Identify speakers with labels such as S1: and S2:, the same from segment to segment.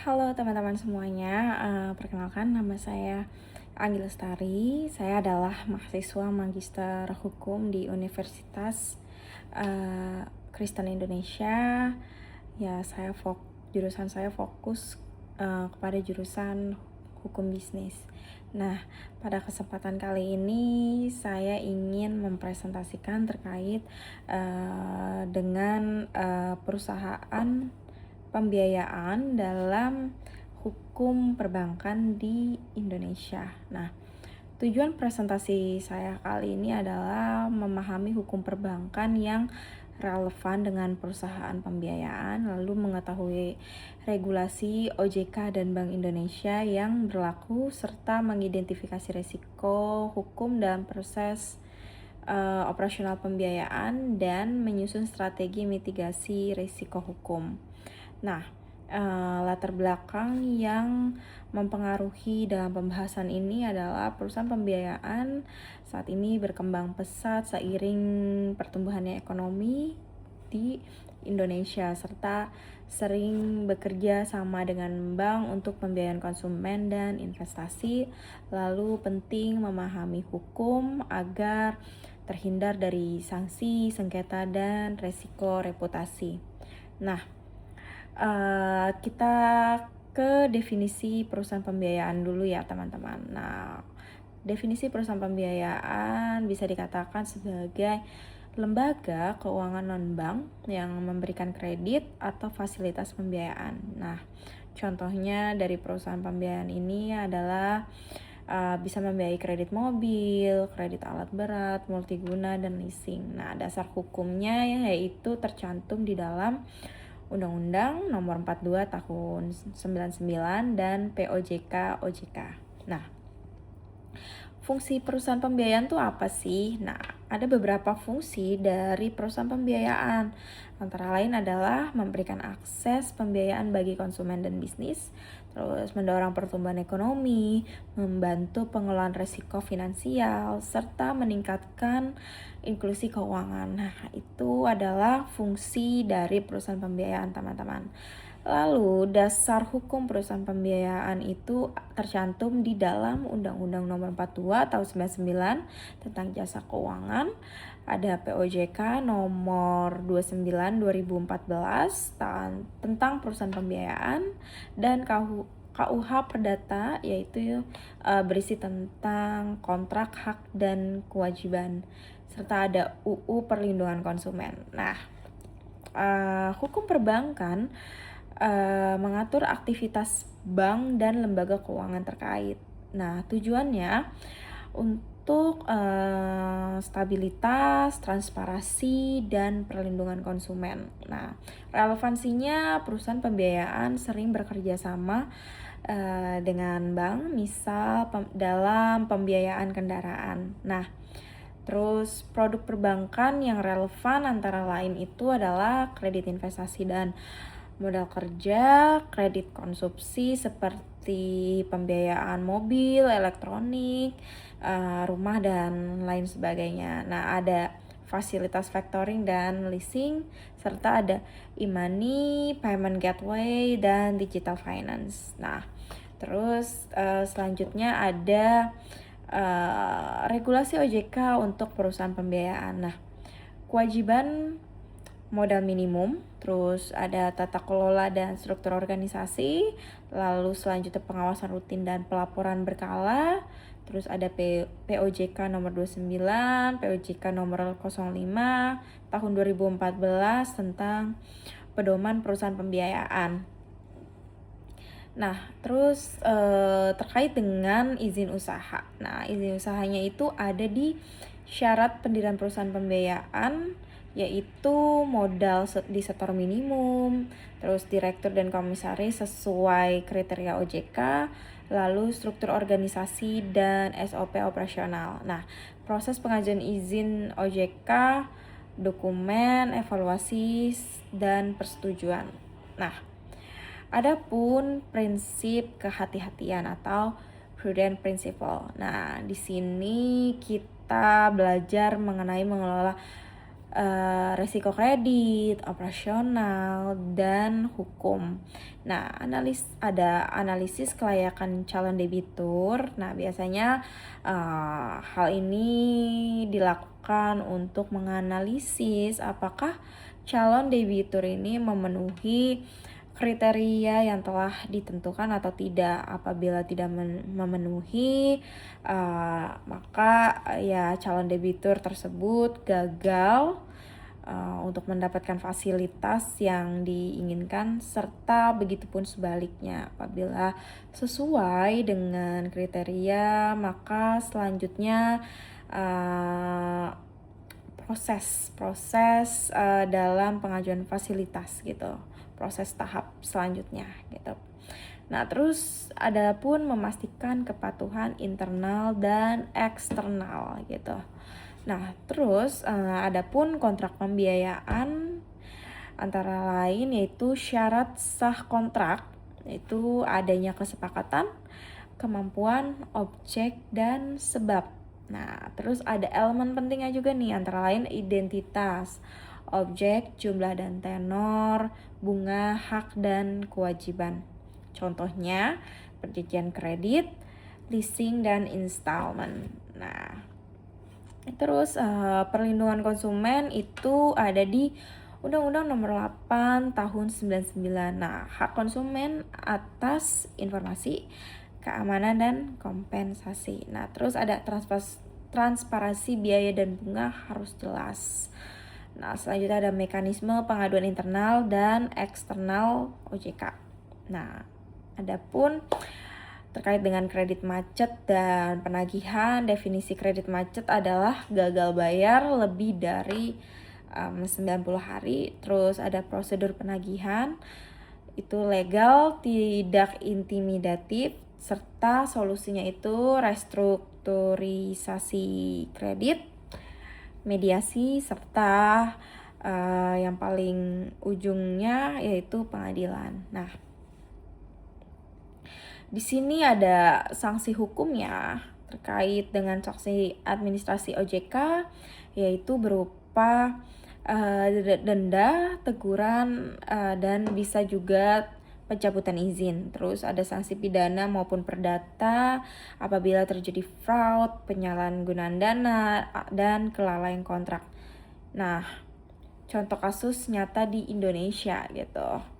S1: Halo teman-teman semuanya, perkenalkan nama saya Anggi Lestari. Saya adalah mahasiswa Magister Hukum di Universitas Kristen Indonesia. Ya, jurusan saya fokus kepada jurusan hukum bisnis. Nah, pada kesempatan kali ini saya ingin mempresentasikan terkait dengan perusahaan pembiayaan dalam hukum perbankan di Indonesia. Nah, tujuan presentasi saya kali ini adalah memahami hukum perbankan yang relevan dengan perusahaan pembiayaan, lalu mengetahui regulasi OJK dan Bank Indonesia yang berlaku, serta mengidentifikasi risiko hukum dalam proses operasional pembiayaan dan menyusun strategi mitigasi risiko hukum. Nah, latar belakang yang mempengaruhi dalam pembahasan ini adalah perusahaan pembiayaan saat ini berkembang pesat seiring pertumbuhannya ekonomi di Indonesia, serta sering bekerja sama dengan bank untuk pembiayaan konsumen dan investasi. Lalu penting memahami hukum agar terhindar dari sanksi, sengketa, dan resiko reputasi. Nah, kita ke definisi perusahaan pembiayaan dulu ya teman-teman. Nah, definisi perusahaan pembiayaan bisa dikatakan sebagai lembaga keuangan non-bank yang memberikan kredit atau fasilitas pembiayaan. Nah, contohnya dari perusahaan pembiayaan ini adalah bisa membiayai kredit mobil, kredit alat berat, multiguna, dan leasing. Nah, dasar hukumnya yaitu tercantum di dalam Undang-Undang Nomor 42 Tahun 99 dan POJK OJK. Nah, fungsi perusahaan pembiayaan tuh apa sih? Nah, ada beberapa fungsi dari perusahaan pembiayaan. Antara lain adalah memberikan akses pembiayaan bagi konsumen dan bisnis, terus mendorong pertumbuhan ekonomi, membantu pengelolaan risiko finansial, serta meningkatkan inklusi keuangan. Nah, itu adalah fungsi dari perusahaan pembiayaan, teman-teman. Lalu, dasar hukum perusahaan pembiayaan itu tercantum di dalam Undang-Undang Nomor 42 Tahun 99 tentang jasa keuangan. Ada POJK Nomor 29 2014 tentang perusahaan pembiayaan, dan KUH Perdata yaitu berisi tentang kontrak, hak, dan kewajiban, serta ada UU Perlindungan Konsumen. Nah, hukum perbankan mengatur aktivitas bank dan lembaga keuangan terkait. Nah, tujuannya untuk stabilitas, transparansi, dan perlindungan konsumen. Nah, relevansinya perusahaan pembiayaan sering bekerja sama dengan bank, misal dalam pembiayaan kendaraan. Nah, terus produk perbankan yang relevan antara lain itu adalah kredit investasi dan modal kerja, kredit konsumsi seperti pembiayaan mobil, elektronik, rumah, dan lain sebagainya. Nah, ada fasilitas factoring dan leasing, serta ada e-money, payment gateway, dan digital finance. Nah, terus selanjutnya ada regulasi OJK untuk perusahaan pembiayaan. Nah, kewajiban modal minimum, terus ada tata kelola dan struktur organisasi, lalu selanjutnya pengawasan rutin dan pelaporan berkala, terus ada POJK nomor 29, POJK nomor 05 tahun 2014 tentang pedoman perusahaan pembiayaan. Nah, terus terkait dengan izin usaha. Nah, izin usahanya itu ada di syarat pendirian perusahaan pembiayaan, yaitu modal disetor minimum, terus direktur dan komisaris sesuai kriteria OJK, lalu struktur organisasi dan SOP operasional. Nah, proses pengajuan izin OJK, dokumen, evaluasi, dan persetujuan. Nah, adapun prinsip kehati-hatian atau prudent principle. Nah, di sini kita belajar mengenai mengelola resiko kredit, operasional, dan hukum. Nah, ada analisis kelayakan calon debitur. Nah, biasanya hal ini dilakukan untuk menganalisis apakah calon debitur ini memenuhi kriteria yang telah ditentukan atau tidak. Apabila tidak memenuhi, maka ya calon debitur tersebut gagal untuk mendapatkan fasilitas yang diinginkan, serta begitupun sebaliknya. Apabila sesuai dengan kriteria, maka selanjutnya proses dalam pengajuan fasilitas gitu, proses tahap selanjutnya gitu. Nah, terus ada pun memastikan kepatuhan internal dan eksternal gitu. Nah, terus ada pun kontrak pembiayaan antara lain yaitu syarat sah kontrak, yaitu adanya kesepakatan, kemampuan, objek, dan sebab. Nah, terus ada elemen pentingnya juga nih, antara lain identitas, objek, jumlah dan tenor, bunga, hak, dan kewajiban. Contohnya, perjanjian kredit, leasing, dan installment. Nah, terus perlindungan konsumen itu ada di Undang-Undang Nomor 8 Tahun 99. Nah, hak konsumen atas informasi, keamanan, dan kompensasi. Nah, terus ada transparansi biaya dan bunga harus jelas. Nah, selanjutnya ada mekanisme pengaduan internal dan eksternal OJK. Nah, adapun terkait dengan kredit macet dan penagihan, definisi kredit macet adalah gagal bayar lebih dari 90 hari. Terus ada prosedur penagihan, itu legal, tidak intimidatif, serta solusinya itu restrukturisasi kredit, mediasi, serta yang paling ujungnya yaitu pengadilan. Nah, di sini ada sanksi hukumnya terkait dengan sanksi administrasi OJK, yaitu berupa denda, teguran, dan bisa juga pencabutan izin. Terus ada sanksi pidana maupun perdata apabila terjadi fraud, penyalahgunaan dana, dan kelalaian kontrak. Nah, contoh kasus nyata di Indonesia gitu.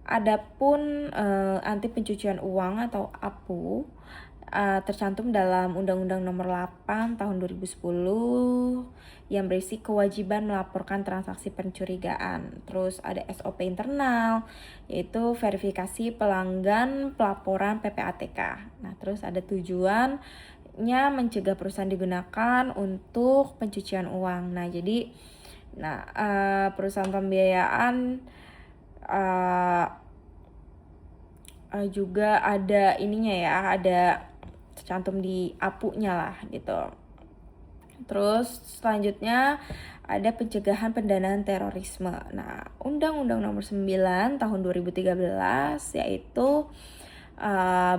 S1: Adapun anti pencucian uang atau APU tercantum dalam Undang-Undang Nomor 8 Tahun 2010 yang berisi kewajiban melaporkan transaksi pencurigaan. Terus ada SOP internal, yaitu verifikasi pelanggan pelaporan PPATK. Nah, terus ada tujuannya mencegah perusahaan digunakan untuk pencucian uang. Nah, jadi perusahaan pembiayaan juga ada ininya ya, ada tercantum di APU-nya lah gitu. Terus selanjutnya ada pencegahan pendanaan terorisme. Nah, Undang-Undang Nomor 9 Tahun 2013 yaitu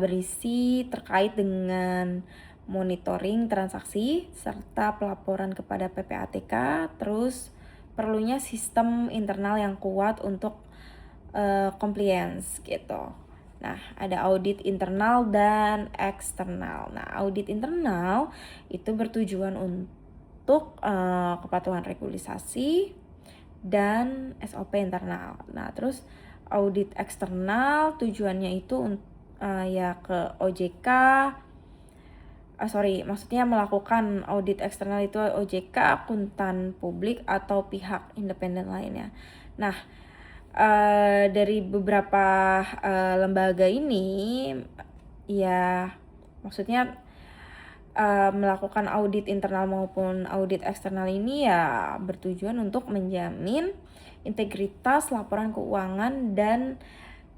S1: berisi terkait dengan monitoring transaksi serta pelaporan kepada PPATK. Terus perlunya sistem internal yang kuat untuk compliance gitu. Nah, ada audit internal dan eksternal. Nah, audit internal itu bertujuan untuk kepatuhan regulasi dan SOP internal. Nah, terus audit eksternal tujuannya itu ya ke OJK. Maksudnya melakukan audit eksternal itu OJK, akuntan publik, atau pihak independen lainnya. Nah, dari beberapa lembaga ini ya maksudnya melakukan audit internal maupun audit eksternal ini ya bertujuan untuk menjamin integritas laporan keuangan dan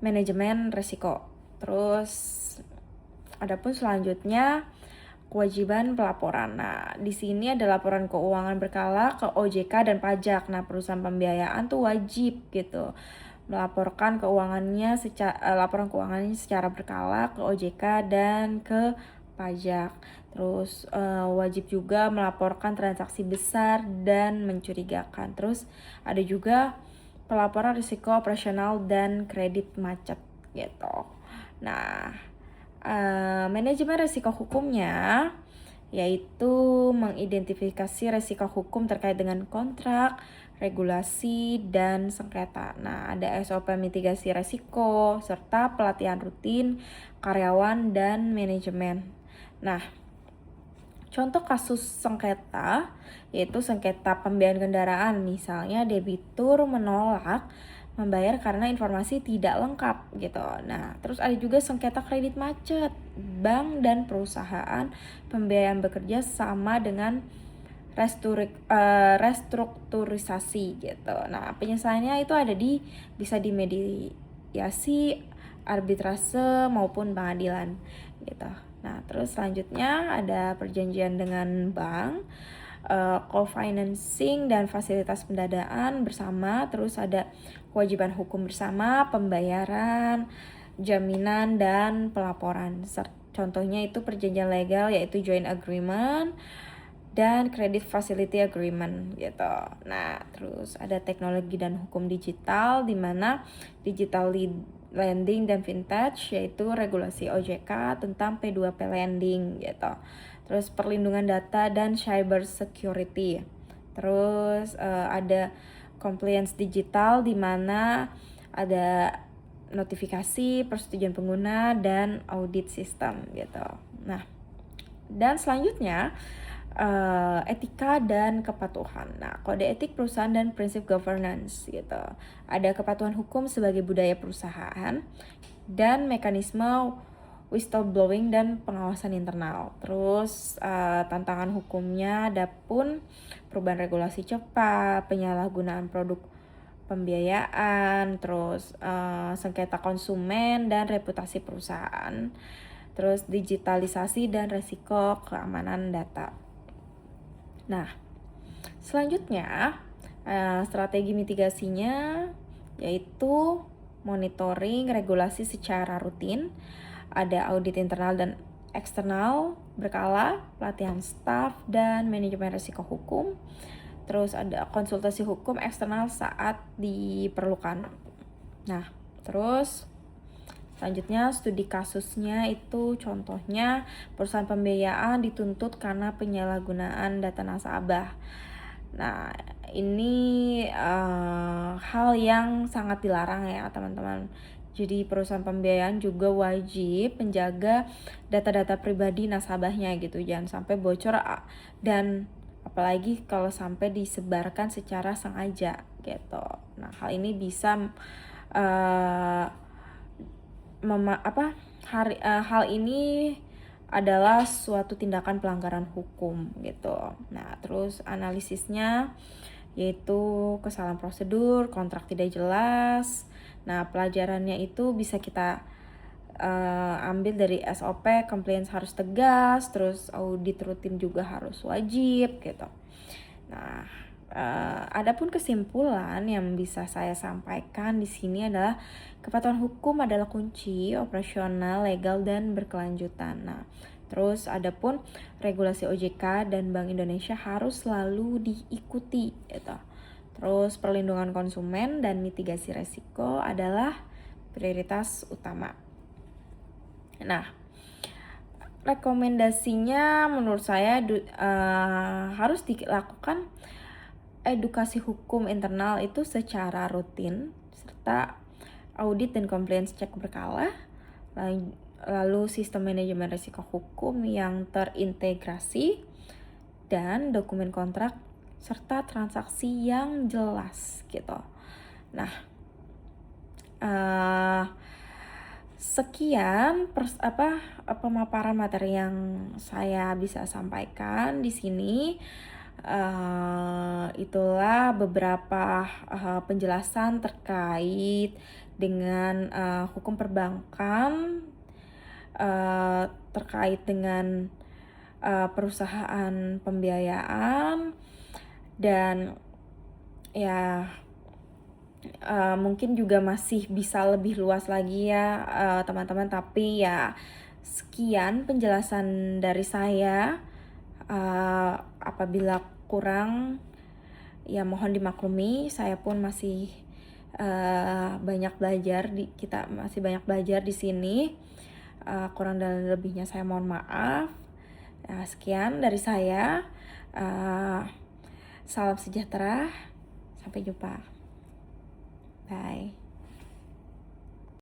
S1: manajemen risiko. Terus adapun selanjutnya kewajiban pelaporan. Nah, di sini ada laporan keuangan berkala ke OJK dan pajak. Nah, perusahaan pembiayaan tuh wajib gitu melaporkan laporan keuangannya secara berkala ke OJK dan ke pajak. Terus wajib juga melaporkan transaksi besar dan mencurigakan. Terus ada juga pelaporan risiko operasional dan kredit macet gitu. Nah, manajemen risiko hukumnya yaitu mengidentifikasi risiko hukum terkait dengan kontrak, regulasi, dan sengketa. Nah, ada SOP mitigasi risiko serta pelatihan rutin karyawan dan manajemen. Nah, contoh kasus sengketa yaitu sengketa pembiayaan kendaraan, misalnya debitur menolak membayar karena informasi tidak lengkap gitu. Nah, terus ada juga sengketa kredit macet. Bank dan perusahaan pembiayaan bekerja sama dengan restrukturisasi gitu. Nah, penyelesaiannya itu bisa di mediasi, arbitrase maupun pengadilan gitu. Nah, terus selanjutnya ada perjanjian dengan bank, co-financing dan fasilitas pendanaan bersama, terus ada kewajiban hukum bersama, pembayaran, jaminan dan pelaporan. Contohnya itu perjanjian legal yaitu joint agreement dan credit facility agreement gitu. Nah, terus ada teknologi dan hukum digital di mana digital lending dan vintage yaitu regulasi OJK tentang P2P lending gitu. Terus perlindungan data dan cyber security. Terus ada compliance digital di mana ada notifikasi, persetujuan pengguna dan audit sistem gitu. Nah, dan selanjutnya etika dan kepatuhan. Nah, kode etik perusahaan dan prinsip governance gitu. Ada kepatuhan hukum sebagai budaya perusahaan dan mekanisme whistleblowing dan pengawasan internal. Terus tantangan hukumnya ada pun perubahan regulasi cepat, penyalahgunaan produk pembiayaan, terus sengketa konsumen dan reputasi perusahaan. Terus digitalisasi dan resiko keamanan data. Nah, selanjutnya strategi mitigasinya yaitu monitoring regulasi secara rutin, ada audit internal dan eksternal berkala, pelatihan staf dan manajemen risiko hukum. Terus ada konsultasi hukum eksternal saat diperlukan. Nah, terus selanjutnya studi kasusnya itu contohnya perusahaan pembiayaan dituntut karena penyalahgunaan data nasabah. Nah, ini hal yang sangat dilarang ya teman-teman. Jadi perusahaan pembiayaan juga wajib menjaga data-data pribadi nasabahnya gitu. Jangan sampai bocor dan apalagi kalau sampai disebarkan secara sengaja gitu. Nah, hal ini bisa hal ini adalah suatu tindakan pelanggaran hukum gitu. Nah, terus analisisnya yaitu kesalahan prosedur, kontrak tidak jelas. Nah, pelajarannya itu bisa kita ambil dari SOP, compliance harus tegas, terus audit rutin juga harus wajib gitu. Nah, adapun kesimpulan yang bisa saya sampaikan di sini adalah kepatuhan hukum adalah kunci operasional, legal dan berkelanjutan. Nah, terus adapun regulasi OJK dan Bank Indonesia harus selalu diikuti gitu. Terus perlindungan konsumen dan mitigasi resiko adalah prioritas utama. Nah, rekomendasinya menurut saya harus dilakukan edukasi hukum internal itu secara rutin serta audit dan compliance cek berkala, lalu sistem manajemen risiko hukum yang terintegrasi dan dokumen kontrak serta transaksi yang jelas gitu. Nah, sekian pemaparan materi yang saya bisa sampaikan di sini. Itulah beberapa penjelasan terkait dengan hukum perbankan, terkait dengan perusahaan pembiayaan, dan ya mungkin juga masih bisa lebih luas lagi ya teman-teman, tapi ya Sekian penjelasan dari saya. Apabila kurang, ya mohon dimaklumi. Saya pun masih banyak belajar kita masih banyak belajar di sini. Kurang dan lebihnya saya mohon maaf. Sekian dari saya. Salam sejahtera. Sampai jumpa. Bye.